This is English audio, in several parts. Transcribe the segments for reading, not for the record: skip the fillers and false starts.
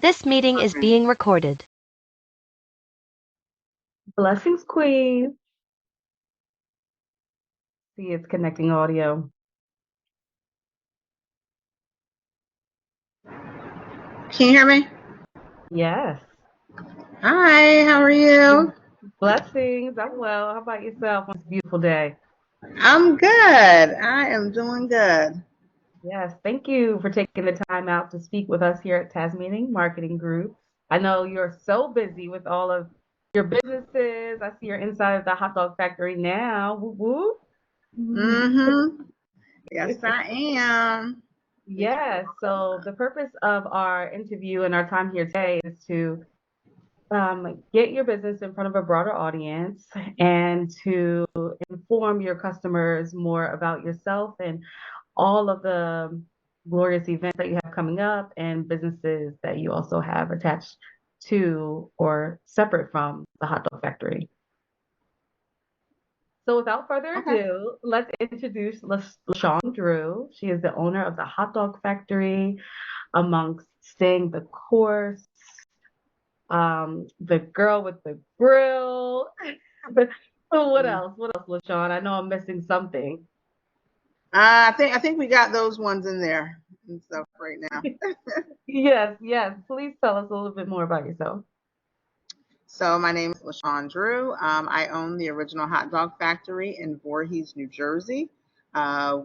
This meeting is being recorded. Blessings, Queen. See, it's connecting audio. Can you hear me? Yes. Hi, how are you? Blessings. I'm well. How about yourself on this beautiful day? I'm good. I am doing good. Yes. Thank you for taking the time out to speak with us here at Tazmanian Marketing Group. I know you're so busy with all of your businesses. I see you're inside of the hot dog factory now. Woo woo. Mm-hmm. Yes, I am. Yes. So the purpose of our interview and our time here today is to get your business in front of a broader audience and to inform your customers more about yourself and all of the glorious events that you have coming up and businesses that you also have attached to or separate from the hot dog factory. So without further Okay. ado, let's introduce Lashaun Drew. She is the owner of the hot dog factory, amongst staying the course, the girl with the grill. What Mm. else? What else, LaShawn? I know I'm missing something. I think we got those ones in there and stuff right now. Yes, yes. Please tell us a little bit more about yourself. So my name is Lashaun Drew. I own the original hot dog factory in Voorhees, New Jersey.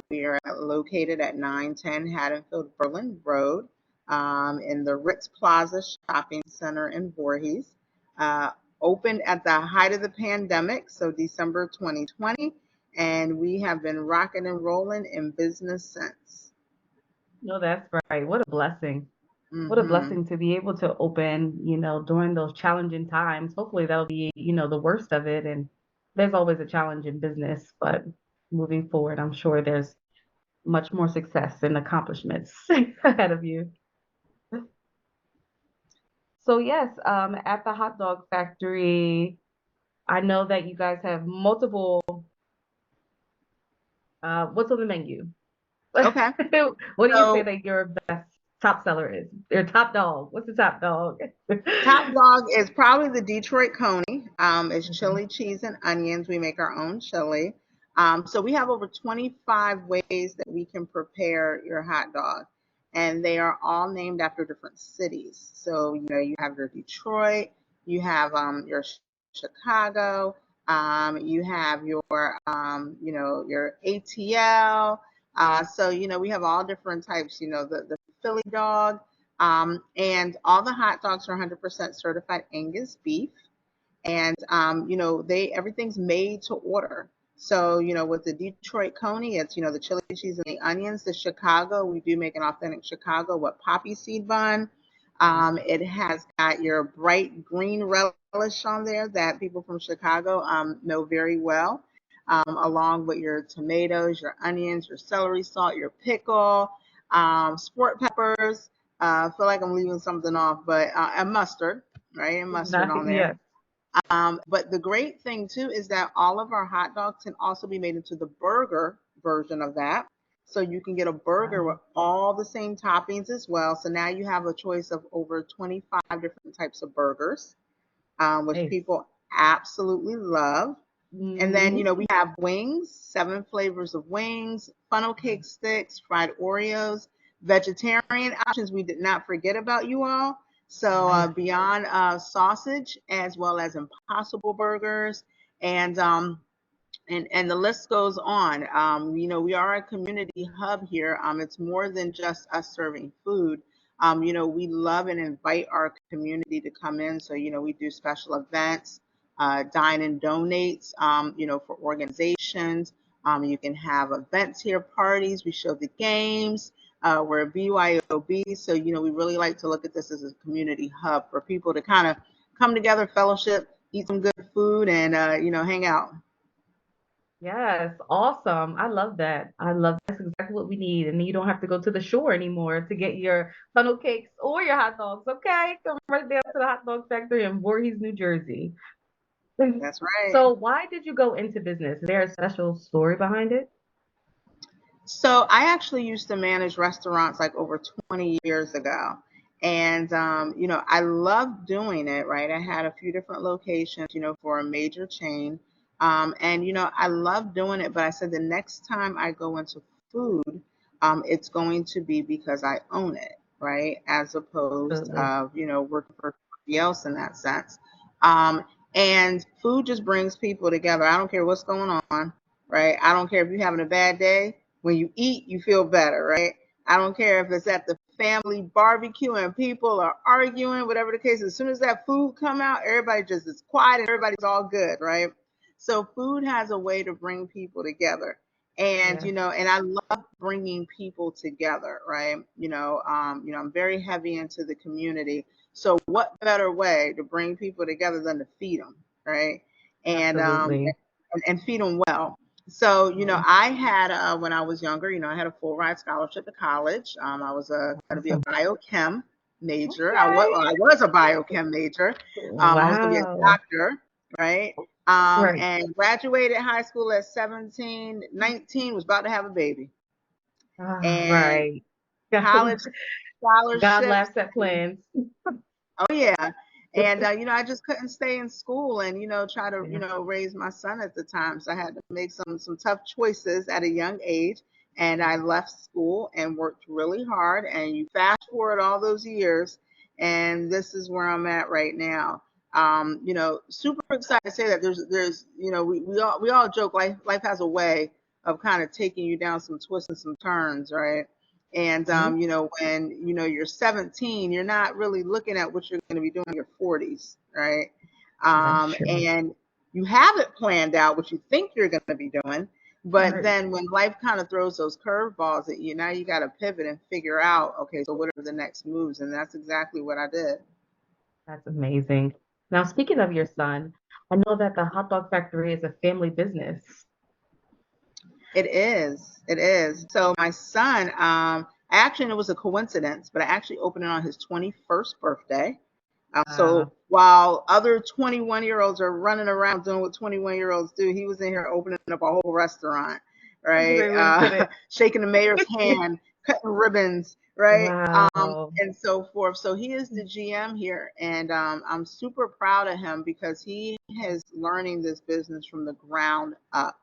We are located at 910 Haddonfield Berlin Road in the Ritz Plaza Shopping Center in Voorhees. Uh, Opened at the height of the pandemic, so December 2020, and we have been rocking and rolling in business since. No, that's right. What a blessing. What a Hmm. blessing to be able to open, during those challenging times. Hopefully that'll be, the worst of it. And there's always a challenge in business, but moving forward, I'm sure there's much more success and accomplishments ahead of you. So yes, at the hot dog factory, I know that you guys have multiple. What's on the menu? Okay. What do you say So that your best top seller is? Your top dog. What's the top dog? top dog is probably the Detroit Coney. It's Mhm. chili, cheese, and onions. We make our own chili. So we have over 25 ways that we can prepare your hot dog, and they are all named after different cities. So you have your Detroit, you have your Chicago, you have your ATL. So we have all different types. The Philly dog. And all the hot dogs are 100% certified Angus beef, and they everything's made to order. So with the Detroit Coney, it's the chili cheese and the onions. The Chicago, we do make an authentic Chicago with poppy seed bun. It has got your bright green relish on there that people from Chicago know very well, along with your tomatoes, your onions, your celery salt, your pickle, sport peppers. I feel like I'm leaving something off, but and mustard, right? And mustard on there. Yes. But the great thing too is that all of our hot dogs can also be made into the burger version of that. So you can get a burger with Wow. all the same toppings as well. So now you have a choice of over 25 different types of burgers, which Nice. people absolutely love. And then, Hmm. we have wings, 7 flavors of wings, funnel cake sticks, fried Oreos, vegetarian options. We did not forget about you all. So Nice. beyond sausage, as well as Impossible burgers, and the list goes on. We are a community hub here. It's more than just us serving food. We love and invite our community to come in. So, we do special events, dine and donates, for organizations. You can have events here, parties. We show the games. We're BYOB. So, we really like to look at this as a community hub for people to kind of come together, fellowship, eat some good food, and, hang out. Yes. Awesome. I love that. I love that's exactly what we need. And you don't have to go to the shore anymore to get your funnel cakes or your hot dogs. Okay. Come right down to the hot dog factory in Voorhees, New Jersey. That's right. So why did you go into business? Is there a special story behind it? So I actually used to manage restaurants like over 20 years ago. And, I love doing it, right? I had a few different locations, for a major chain. And, I love doing it, but I said the next time I go into food, it's going to be because I own it, right? As opposed Absolutely. of, working for somebody else in that sense. Um, and food just brings people together. I don't care what's going on, right? I don't care if you're having a bad day. When you eat, you feel better, right? I don't care if it's at the family barbecue and people are arguing, whatever the case. As soon as that food come out, everybody just is quiet and everybody's all good, right? So food has a way to bring people together. And, Yeah. and I love bringing people together, right? I'm very heavy into the community. So what better way to bring people together than to feed them, right? And Absolutely. and feed them well. So, Yeah. I had when I was younger, I had a full ride scholarship to college. I was going to be a Awesome. biochem major. Okay. I was a biochem major. I was going to be a Wow. doctor, right? Right. And graduated high school at 17, 19, was about to have a baby. And Right. God, college God scholarships. laughs at plans. Oh yeah. And I just couldn't stay in school and try to Yeah. raise my son at the time. So I had to make some tough choices at a young age. And I left school and worked really hard. And you fast forward all those years, and this is where I'm at right now. Super excited to say that there's we all joke life has a way of kind of taking you down some twists and some turns, right? And Mhm. when you're 17, you're not really looking at what you're going to be doing in your 40s, right? That's true. And you have it planned out what you think you're going to be doing, but Right. then when life kind of throws those curveballs at you, now you got to pivot and figure out, okay, so what are the next moves? And that's exactly what I did. That's amazing. Now, speaking of your son, I know that the hot dog factory is a family business. It is. It is. So my son, actually, and it was a coincidence, but I actually opened it on his 21st birthday. Uh, So while other 21-year-olds are running around doing what 21-year-olds do, he was in here opening up a whole restaurant, that's a right? great way to put it. Shaking the mayor's hand, cutting ribbons, right? Wow. And so forth. So he is the GM here, and I'm super proud of him because he is learning this business from the ground up.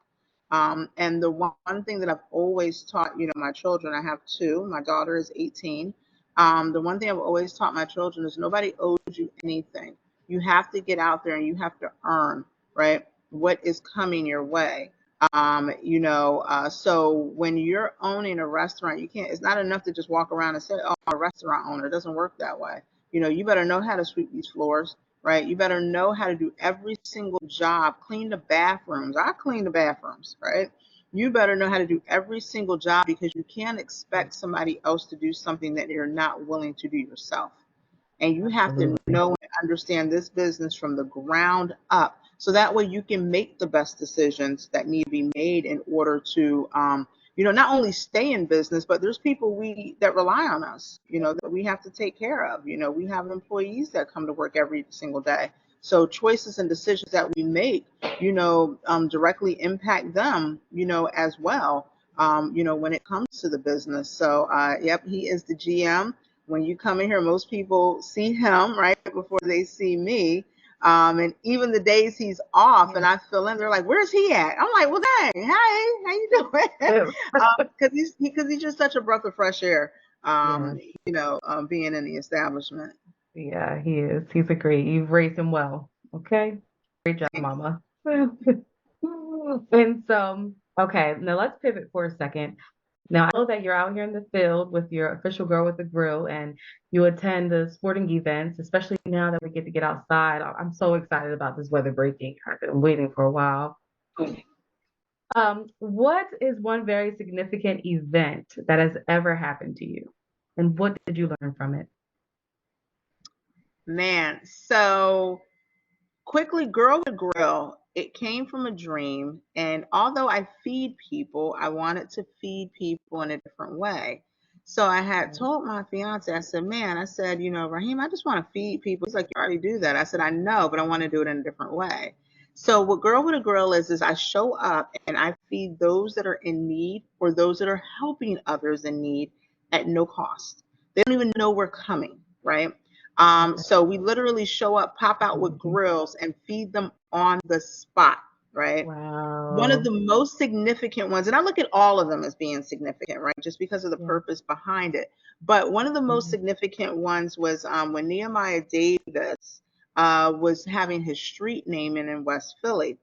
And the one thing that I've always taught, my children, I have two, my daughter is 18. The one thing I've always taught my children is nobody owes you anything. You have to get out there and you have to earn, right, what is coming your way. So when you're owning a restaurant, it's not enough to just walk around and say, oh, I'm a restaurant owner. It doesn't work that way. You better know how to sweep these floors, right? You better know how to do every single job, clean the bathrooms. I clean the bathrooms, right? You better know how to do every single job because you can't expect somebody else to do something that you're not willing to do yourself. And you have to Absolutely. know and understand this business from the ground up. So that way you can make the best decisions that need to be made in order to, not only stay in business, but there's people that rely on us, that we have to take care of. We have employees that come to work every single day. So choices and decisions that we make, directly impact them, as well, when it comes to the business. So, yep, he is the GM. When you come in here, most people see him right before they see me. And even the days he's off and Yeah. I fill in, they're like, "Where's he at?" I'm like, "Well, dang, hi, how you doing?" Because he's just such a breath of fresh air. Yeah. Being in the establishment. Yeah, he is. He's a great. You've raised him well. Okay. Great job, Thank you. Mama. And so, okay, now let's pivot for a second. Now, I know that you're out here in the field with your official Girl with the Grill and you attend the sporting events, especially now that we get to get outside. I'm so excited about this weather breaking. I've been waiting for a while. What is one very significant event that has ever happened to you? And what did you learn from it? Man, so quickly, Girl with Grill, it came from a dream. And although I feed people, I wanted to feed people in a different way. So I had Right. told my fiance, I said, man, I said, Raheem, I just want to feed people. He's like, you already do that. I said, I know, but I want to do it in a different way. So what Girl with a Grill is I show up and I feed those that are in need or those that are helping others in need at no cost. They don't even know we're coming. right? So we literally show up, pop out with grills, and feed them on the spot, right? One of Wow. the most significant ones, and I look at all of them as being significant, right? Just because of the Yeah. purpose behind it. But one of the most significant ones was when Nehemiah Davis was having his street naming in West Philly.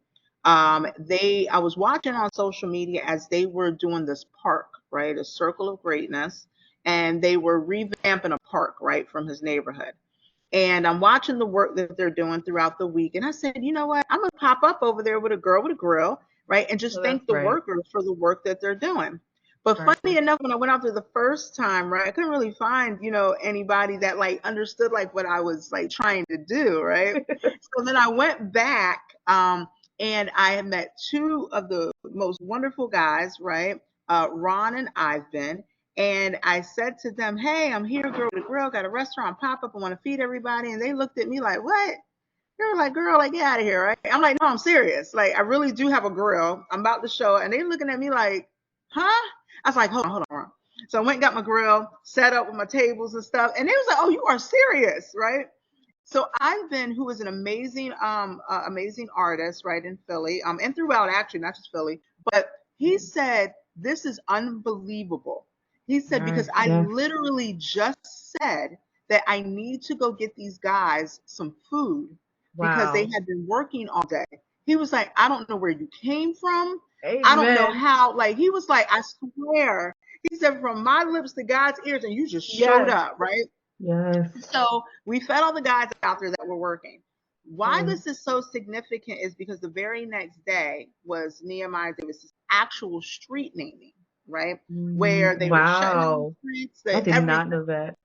I was watching on social media as they were doing this park, right? A circle of greatness. And they were revamping a park, right, from his neighborhood. And I'm watching the work that they're doing throughout the week. And I said, you know what? I'm going to pop up over there with a girl with a grill, right? And just Oh, thank that's the right. workers for the work that they're doing. But Right. funny enough, when I went out there the first time, right, I couldn't really find, anybody that like understood like what I was like trying to do, right? So then I went back, and I had met two of the most wonderful guys, right? Ron and Ivan. And I said to them, hey, I'm here, girl with a grill, got a restaurant pop up. I want to feed everybody. And they looked at me like, what? They were like, girl, like, get out of here, right? I'm like, no, I'm serious. Like, I really do have a grill. I'm about to show it. And they looking at me like, huh? I was like, hold on. So I went and got my grill, set up with my tables and stuff. And they was like, oh, you are serious, right? So Ivan, who is an amazing, amazing artist, right, in Philly, and throughout actually, not just Philly, but he said, this is unbelievable. He said, because I literally just said that I need to go get these guys some food because they Wow. had been working all day. He was like, I don't know where you came from. I don't know Amen. how, like, he was like, I swear. He said, from my lips to God's ears, and you just showed Yes. up, right? Yes. So we fed all the guys out there that were working. Why this is so significant is because the very next day was Nehemiah Davis's actual street naming, right? Where they were shutting down the Wow. streets, I did everything. not know that.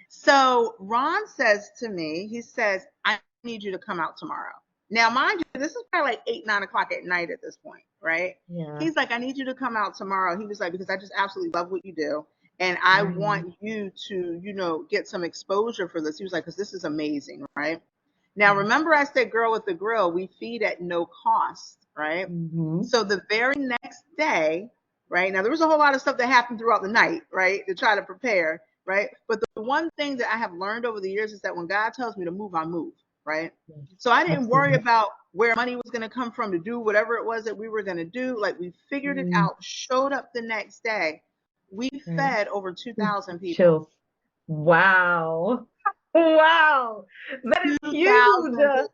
So Ron says to me, he says, I need you to come out tomorrow. Now, mind you, this is probably like 8, 9 o'clock at night at this point, right? Yeah. He's like, I need you to come out tomorrow. He was like, because I just absolutely love what you do. And I want you to, get some exposure for this. He was like, because this is amazing, right? Now, remember I said, girl with the grill, we feed at no cost, right? So the very next day, right? Now, there was a whole lot of stuff that happened throughout the night, right? To try to prepare, right? But the one thing that I have learned over the years is that when God tells me to move, I move, right? So I didn't worry about where money was going to come from to do whatever it was that we were going to do. Like, we figured it out, showed up the next day. We fed over 2,000 people. Chills. Wow. Wow. That is 2,000 huge. people.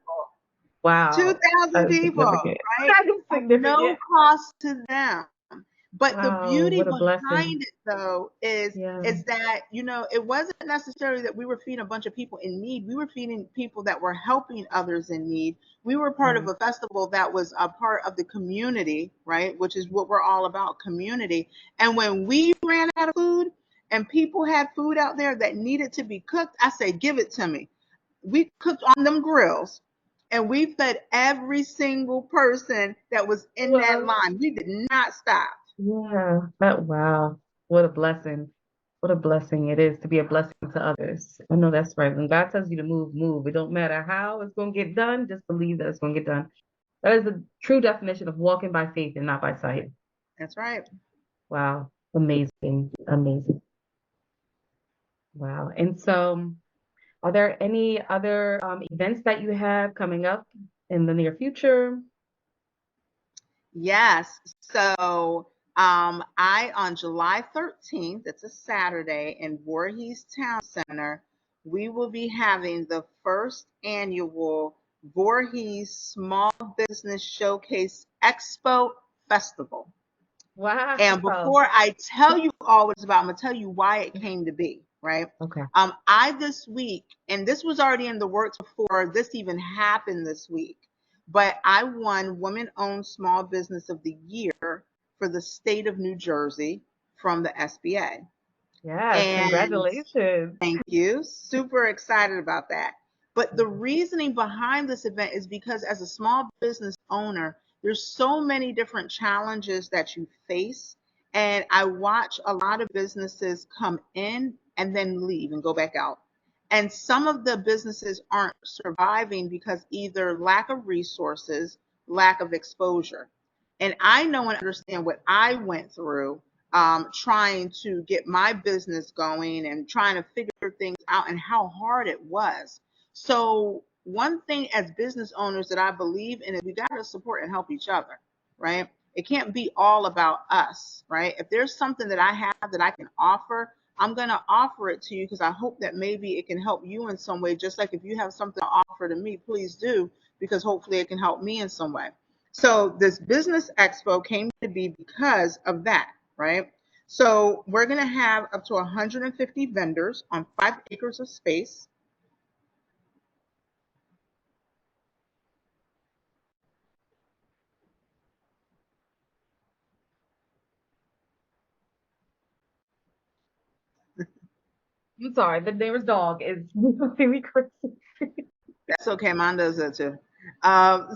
Wow. 2,000 people, right? That is At significant. no cost to them. But the Wow, beauty what a blessing. behind it, though, is Yeah. that, it wasn't necessarily that we were feeding a bunch of people in need. We were feeding people that were helping others in need. We were part of a festival that was a part of the community, right? Which is what we're all about, community. And when we ran out of food and people had food out there that needed to be cooked, I say, give it to me. We cooked on them grills. And we fed every single person that was in that line. We did not stop. Yeah. Wow. What a blessing. What a blessing it is to be a blessing to others. I know that's right. When God tells you to move, move. It don't matter how it's going to get done. Just believe that it's going to get done. That is the true definition of walking by faith and not by sight. That's right. Wow. Amazing. Amazing. Wow. And so, are there any other events that you have coming up in the near future? Yes. So on July 13th, it's a Saturday in Voorhees Town Center, we will be having the first annual Voorhees Small Business Showcase Expo Festival. Wow. And before I tell you all what it's about, I'm going to tell you why it came to be, right? Okay. I this week, and this was already in the works before this even happened this week, but I won Women-Owned Small Business of the Year for the state of New Jersey from the SBA. Yes, And congratulations. thank you. Super excited about that. But the reasoning behind this event is because as a small business owner, there's so many different challenges that you face. And I watch a lot of businesses come in and then leave and go back out. And some of the businesses aren't surviving because either lack of resources, lack of exposure. And I know and understand what I went through trying to get my business going and trying to figure things out and how hard it was. So one thing as business owners that I believe in is we got to support and help each other, right? It can't be all about us, right? If there's something that I have that I can offer, I'm going to offer it to you because I hope that maybe it can help you in some way. Just like if you have something to offer to me, please do, because hopefully it can help me in some way. So this business expo came to be because of that, right? So we're going to have up to 150 vendors on 5 acres of space. I'm sorry, the neighbor's dog is making me crazy. That's okay. Mine does that too.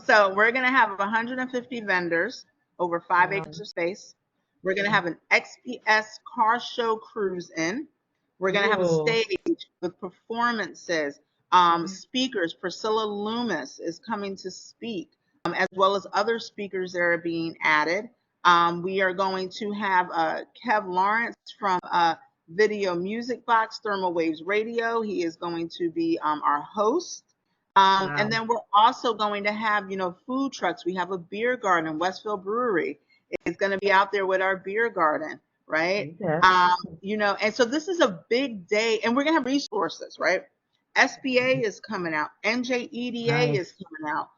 So we're going to have 150 vendors over 5 acres of space. We're going to have an XPS car show cruise in. We're going to have a stage with performances, speakers. Priscilla Loomis is coming to speak, as well as other speakers that are being added. We are going to have Kev Lawrence from Video Music Box, Thermal Waves Radio. He is going to be our host. And then we're also going to have, food trucks. We have a beer garden. Westfield Brewery is going to be out there with our beer garden, right? And so this is a big day, and we're going to have resources, right? SBA is coming out. NJEDA is coming out.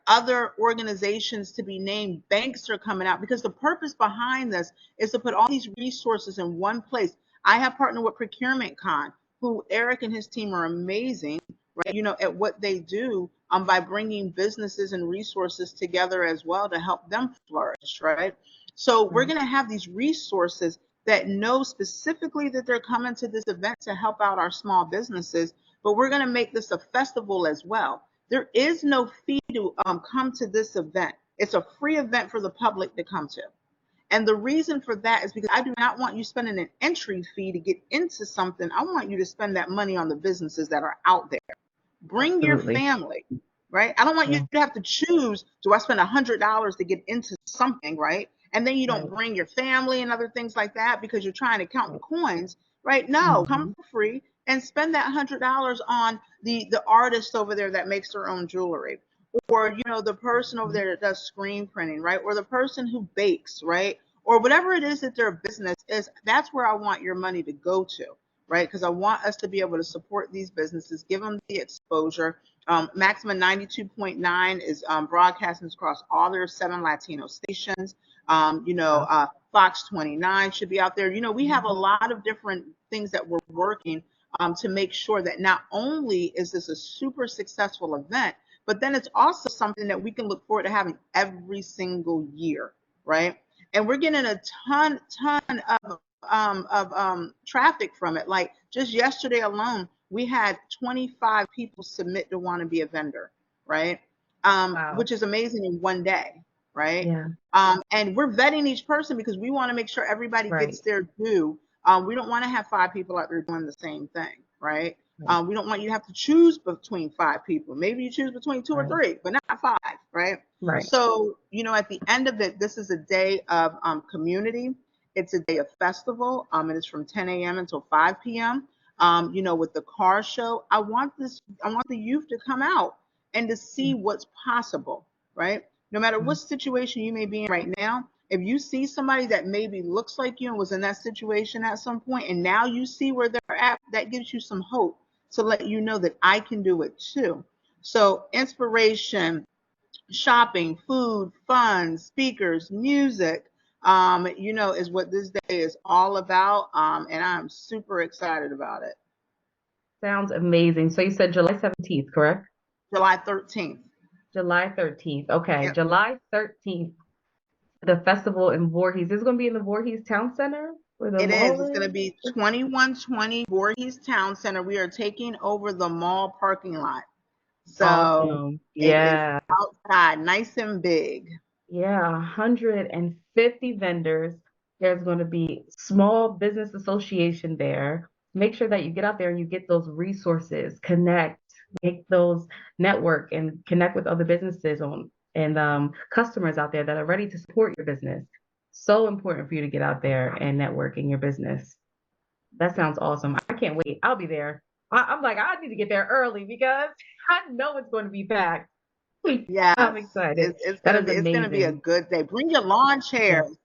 Other organizations to be named, banks are coming out, because the purpose behind this is to put all these resources in one place. I have partnered with Procurement Con, who Eric and his team are amazing, right? At what they do by bringing businesses and resources together as well to help them flourish, right? So we're going to have these resources that know specifically that they're coming to this event to help out our small businesses, but we're going to make this a festival as well. There is no fee to come to this event. It's a free event for the public to come to. And the reason for that is because I do not want you spending an entry fee to get into something. I want you to spend that money on the businesses that are out there. Bring your family, right? I don't want you to have to choose, do I spend $100 to get into something, right? And then you don't bring your family and other things like that because you're trying to count the coins, right? No, come for free and spend that $100 on the artist over there that makes their own jewelry, or the person over there that does screen printing, right? Or the person who bakes, right? Or whatever it is that their business is. That's where I want your money to go to, right? Because I want us to be able to support these businesses, give them the exposure. Maximum 92.9 is broadcasting across all their 7 Latino stations. Fox 29 should be out there. We have a lot of different things that we're working to make sure that not only is this a super successful event, but then it's also something that we can look forward to having every single year, right? And we're getting a ton of traffic from it. Like just yesterday alone, we had 25 people submit to want to be a vendor, right? Which is amazing in one day, right? And we're vetting each person because we want to make sure everybody gets their due. We don't want to have 5 people out there doing the same thing, right? We don't want you to have to choose between 5 people. Maybe you choose between 2 or 3, but not 5, right? So, at the end of it, this is a day of community. It's a day of festival. And it's from 10 a.m. until 5 p.m. With the car show, I want the youth to come out and to see what's possible, right? No matter what situation you may be in right now, if you see somebody that maybe looks like you and was in that situation at some point, and now you see where they're at, that gives you some hope to let you know that I can do it too. So inspiration, shopping, food, fun, speakers, music, is what this day is all about. And I'm super excited about it. Sounds amazing. So you said July 17th, correct? July 13th. July 13th. Okay. Yep. July 13th, the festival in Voorhees. Is it going to be in the Voorhees Town Center? It is. It's going to be 2120 Voorhees Town Center. We are taking over the mall parking lot. So it is outside, nice and big. Yeah, 150 vendors. There's going to be small business association there. Make sure that you get out there and you get those resources, connect, make those network and connect with other businesses and customers out there that are ready to support your business. So important for you to get out there and network in your business. That sounds awesome. I can't wait. I'll be there. I'm like, I need to get there early because I know it's going to be packed. Yes, I'm excited. That is it's gonna be a amazing. good day. Bring your lawn Yeah. chairs.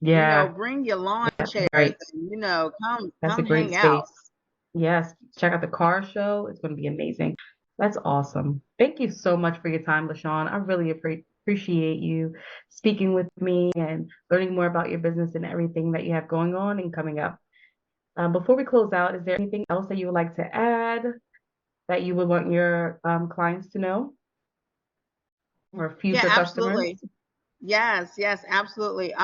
Yeah. Bring your lawn That's chairs great. and That's a come great hang out. space. Yes. Check out the car show. It's going to be amazing. That's awesome. Thank you so much for your time, LaShawn. I really appreciate you speaking with me and learning more about your business and everything that you have going on and coming up. Before we close out, is there anything else that you would like to add that you would want your clients to know or Yeah, future customers? absolutely. Yes, absolutely.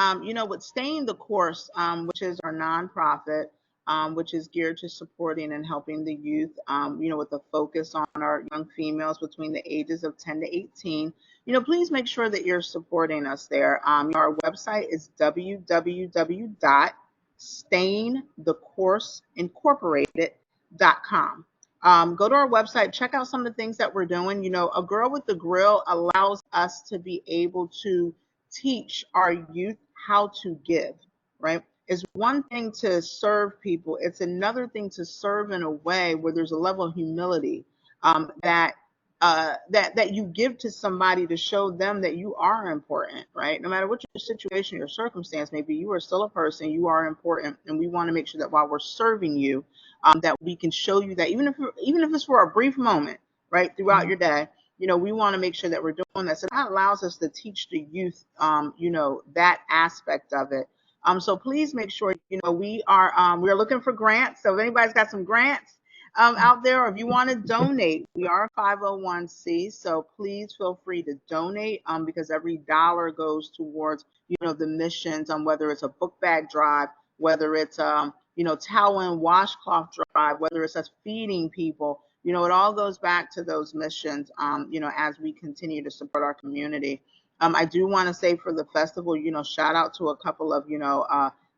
With Staying the Course, which is our nonprofit, which is geared to supporting and helping the youth, with a focus on our young females between the ages of 10 to 18, please make sure that you're supporting us there. Our website is www.stayingthecourseincorporated.com. Go to our website, check out some of the things that we're doing. A Girl with the Grill allows us to be able to teach our youth how to give, right? It's one thing to serve people, it's another thing to serve in a way where there's a level of humility that you give to somebody to show them that you are important, right? No matter what your situation, your circumstance may be, you are still a person, you are important, and we want to make sure that while we're serving you, that we can show you that even if it's for a brief moment, right, throughout Mhm. your day, we want to make sure that we're doing that. So that allows us to teach the youth, that aspect of it. So please make sure, we're looking for grants. So if anybody's got some grants out there, or if you want to donate, we are a 501c. So please feel free to donate because every dollar goes towards, the missions on whether it's a book bag drive, whether it's, towel and washcloth drive, whether it's us feeding people, it all goes back to those missions, as we continue to support our community. I do want to say for the festival, shout out to a couple of,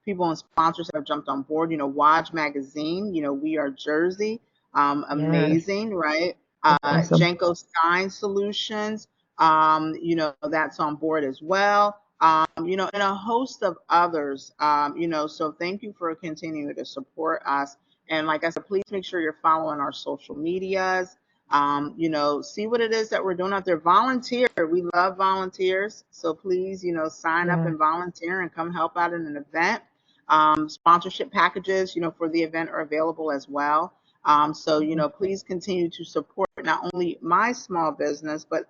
people and sponsors that have jumped on board. Waj Magazine, We Are Jersey, Yes, amazing, right? that's awesome. Jenko Stein Solutions, that's on board as well. And a host of others, so thank you for continuing to support us. And like I said, please make sure you're following our social medias. See what it is that we're doing out there. Volunteer. We love volunteers. So please, sign up Yeah. and volunteer and come help out in an event. Sponsorship packages, for the event are available as well. So, Mhm. please continue to support not only my small business, but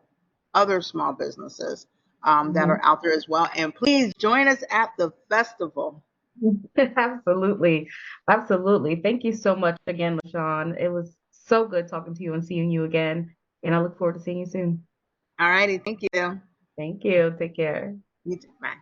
other small businesses that Mhm. are out there as well. And please join us at the festival. Absolutely. Absolutely. Thank you so much again, LaShawn. It was so good talking to you and seeing you again. And I look forward to seeing you soon. All righty. Thank you. Thank you. Take care. You too. Bye.